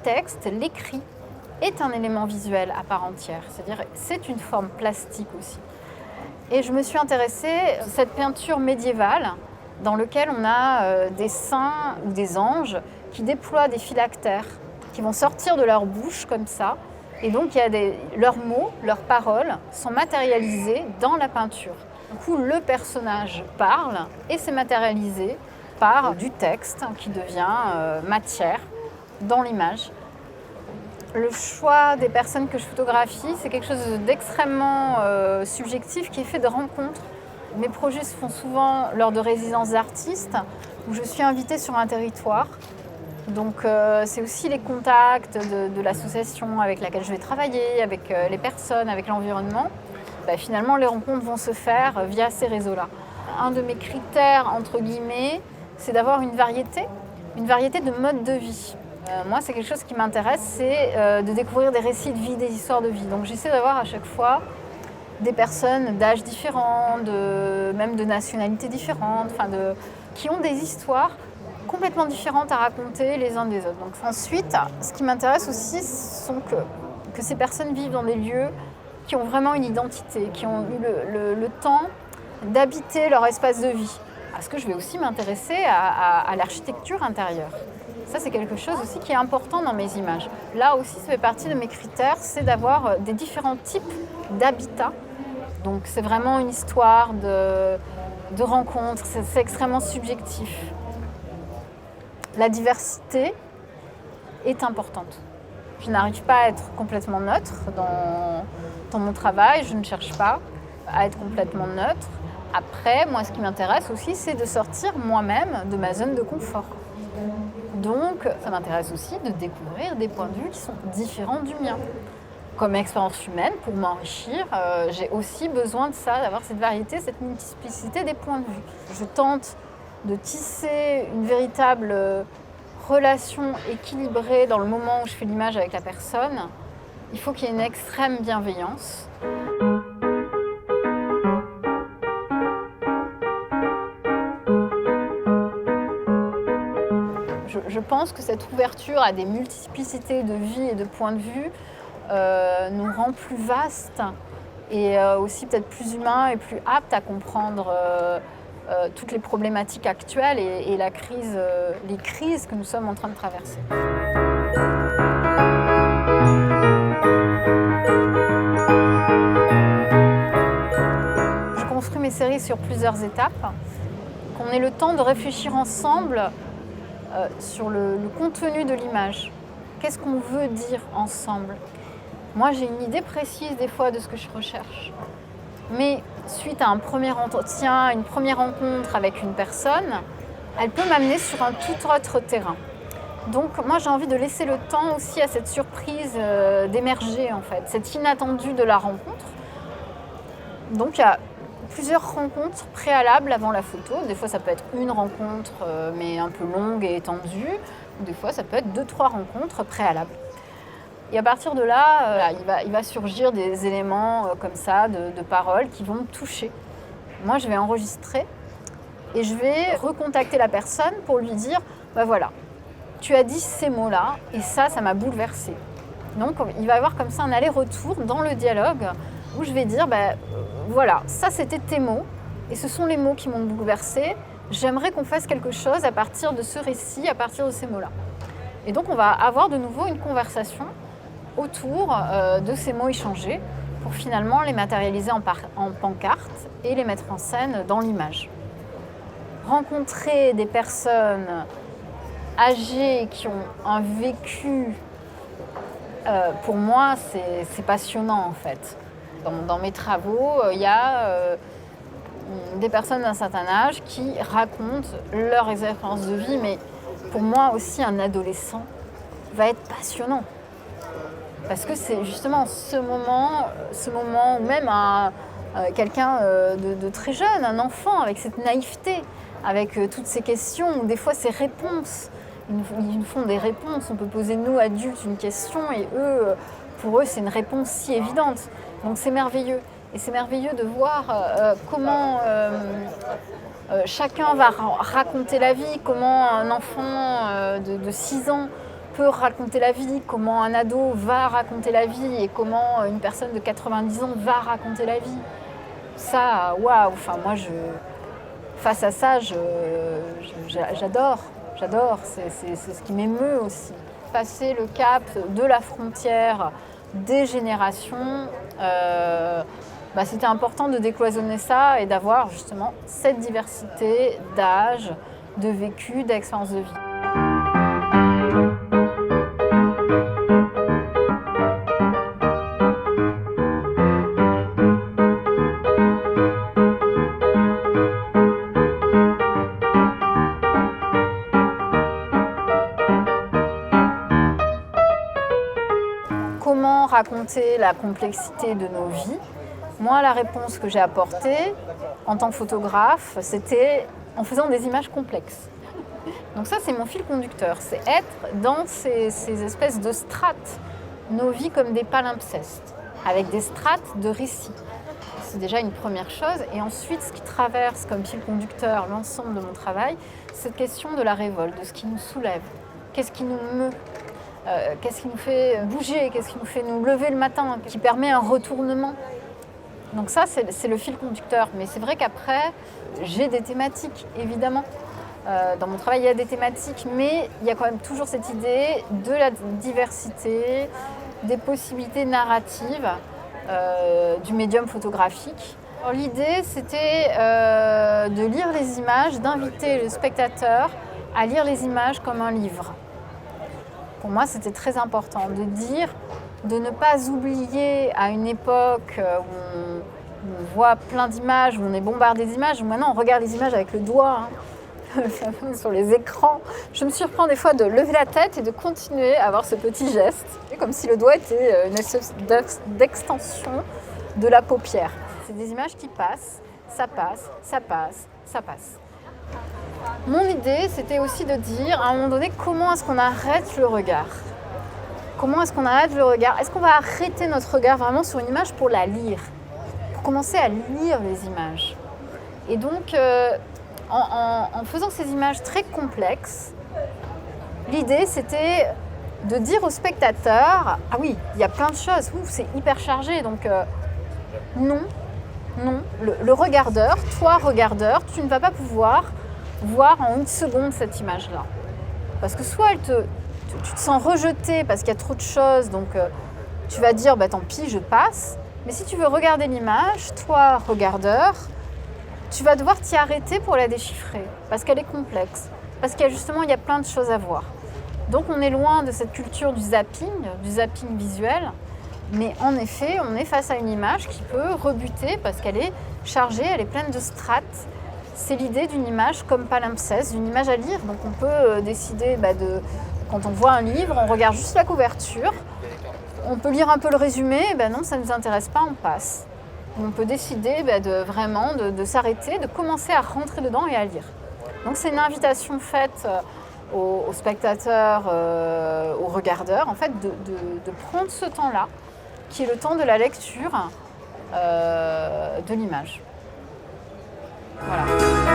texte, l'écrit, est un élément visuel à part entière. C'est-à-dire, c'est une forme plastique aussi. Et je me suis intéressée à cette peinture médiévale dans laquelle on a des saints ou des anges qui déploient des phylactères, qui vont sortir de leur bouche comme ça. Et donc, leurs mots, leurs paroles sont matérialisés dans la peinture. Du coup, le personnage parle et c'est matérialisé par du texte qui devient matière dans l'image. Le choix des personnes que je photographie, c'est quelque chose d'extrêmement subjectif qui est fait de rencontres. Mes projets se font souvent lors de résidences d'artistes où je suis invitée sur un territoire. Donc c'est aussi les contacts de l'association avec laquelle je vais travailler, avec les personnes, avec l'environnement. Finalement, les rencontres vont se faire via ces réseaux-là. Un de mes critères, entre guillemets, c'est d'avoir une variété de modes de vie. Moi, c'est quelque chose qui m'intéresse, c'est de découvrir des récits de vie, des histoires de vie. Donc j'essaie d'avoir à chaque fois des personnes d'âges différents, même de nationalités différentes, qui ont des histoires complètement différentes à raconter les uns des autres. Donc, ensuite, ce qui m'intéresse aussi, c'est que ces personnes vivent dans des lieux qui ont vraiment une identité, qui ont eu le temps d'habiter leur espace de vie. Parce que je vais aussi m'intéresser à l'architecture intérieure. Ça, c'est quelque chose aussi qui est important dans mes images. Là aussi, ça fait partie de mes critères, c'est d'avoir des différents types d'habitats. Donc, c'est vraiment une histoire de rencontres, c'est extrêmement subjectif. La diversité est importante. Je n'arrive pas à être complètement neutre dans mon travail, je ne cherche pas à être complètement neutre. Après, moi, ce qui m'intéresse aussi, c'est de sortir moi-même de ma zone de confort. Donc, ça m'intéresse aussi de découvrir des points de vue qui sont différents du mien. Comme expérience humaine, pour m'enrichir, j'ai aussi besoin de ça, d'avoir cette variété, cette multiplicité des points de vue. Je tente de tisser une véritable relation équilibrée dans le moment où je fais l'image avec la personne. Il faut qu'il y ait une extrême bienveillance. Je pense que cette ouverture à des multiplicités de vies et de points de vue nous rend plus vastes et aussi peut-être plus humains et plus aptes à comprendre toutes les problématiques actuelles et les crises que nous sommes en train de traverser. Je construis mes séries sur plusieurs étapes, qu'on ait le temps de réfléchir ensemble sur le contenu de l'image. Qu'est-ce qu'on veut dire ensemble ? Moi, j'ai une idée précise des fois de ce que je recherche. Mais suite à un premier entretien, une première rencontre avec une personne, elle peut m'amener sur un tout autre terrain. Donc moi, j'ai envie de laisser le temps aussi à cette surprise d'émerger, en fait, cet inattendu de la rencontre. Donc il y a plusieurs rencontres préalables avant la photo. Des fois, ça peut être une rencontre, mais un peu longue et étendue. Des fois, ça peut être 2-3 rencontres préalables. Et à partir de là, il va surgir des éléments comme ça, de paroles qui vont me toucher. Moi, je vais enregistrer et je vais recontacter la personne pour lui dire voilà, tu as dit ces mots-là et ça m'a bouleversée. Donc, il va y avoir comme ça un aller-retour dans le dialogue où je vais dire voilà, ça c'était tes mots et ce sont les mots qui m'ont bouleversée. J'aimerais qu'on fasse quelque chose à partir de ce récit, à partir de ces mots-là. Et donc, on va avoir de nouveau une conversation autour de ces mots échangés pour finalement les matérialiser en pancarte et les mettre en scène dans l'image. Rencontrer des personnes âgées qui ont un vécu, pour moi, c'est passionnant en fait. Dans mes travaux, il y a des personnes d'un certain âge qui racontent leur expérience de vie, mais pour moi aussi, un adolescent va être passionnant. Parce que c'est justement ce moment où même quelqu'un de très jeune, un enfant, avec cette naïveté, avec toutes ces questions, ou des fois ces réponses, ils nous font des réponses. On peut poser, nous, adultes, une question, et eux, pour eux, c'est une réponse si évidente. Donc c'est merveilleux. Et c'est merveilleux de voir comment chacun va raconter la vie, comment un enfant de 6 ans peut raconter la vie, comment un ado va raconter la vie et comment une personne de 90 ans va raconter la vie. Ça, waouh, enfin moi, face à ça, j'adore, c'est ce qui m'émeut aussi. Passer le cap de la frontière des générations, c'était important de décloisonner ça et d'avoir justement cette diversité d'âge, de vécu, d'expérience de vie. Comment raconter la complexité de nos vies? Moi, la réponse que j'ai apportée en tant que photographe, c'était en faisant des images complexes. Donc ça, c'est mon fil conducteur, c'est être dans ces espèces de strates, nos vies comme des palimpsestes, avec des strates de récits. C'est déjà une première chose. Et ensuite, ce qui traverse comme fil conducteur l'ensemble de mon travail, c'est cette question de la révolte, de ce qui nous soulève. Qu'est-ce qui nous meut? Qu'est-ce qui nous fait bouger? Qu'est-ce qui nous fait nous lever le matin? Qui permet un retournement? Donc ça, c'est le fil conducteur. Mais c'est vrai qu'après, j'ai des thématiques, évidemment. Dans mon travail, il y a des thématiques, mais il y a quand même toujours cette idée de la diversité, des possibilités narratives du médium photographique. Alors, l'idée, c'était de lire les images, d'inviter le spectateur à lire les images comme un livre. Pour moi, c'était très important de ne pas oublier à une époque où on voit plein d'images, où on est bombardé d'images, où maintenant on regarde les images avec le doigt, sur les écrans. Je me surprends des fois de lever la tête et de continuer à avoir ce petit geste, comme si le doigt était une espèce d'extension de la paupière. C'est des images qui passent, ça passe, ça passe, ça passe. Mon idée, c'était aussi de dire, à un moment donné, comment est-ce qu'on arrête le regard? Comment est-ce qu'on arrête le regard? Est-ce qu'on va arrêter notre regard vraiment sur une image pour la lire? Pour commencer à lire les images. Et donc, en faisant ces images très complexes, l'idée, c'était de dire au spectateur, ah oui, il y a plein de choses, c'est hyper chargé, donc non. Le regardeur, toi regardeur, tu ne vas pas pouvoir voir en une seconde cette image-là. Parce que soit tu te sens rejeté parce qu'il y a trop de choses, donc tu vas dire tant pis, je passe. Mais si tu veux regarder l'image, toi regardeur, tu vas devoir t'y arrêter pour la déchiffrer parce qu'elle est complexe, parce qu'il y a plein de choses à voir. Donc on est loin de cette culture du zapping visuel, mais en effet, on est face à une image qui peut rebuter parce qu'elle est chargée, elle est pleine de strates. C'est l'idée d'une image comme palimpseste, d'une image à lire. Donc on peut décider quand on voit un livre, on regarde juste la couverture, on peut lire un peu le résumé, non, ça ne nous intéresse pas, on passe. On peut décider de s'arrêter, de commencer à rentrer dedans et à lire. Donc c'est une invitation faite aux spectateurs, aux regardeurs, en fait, de prendre ce temps-là, qui est le temps de la lecture de l'image. Voilà.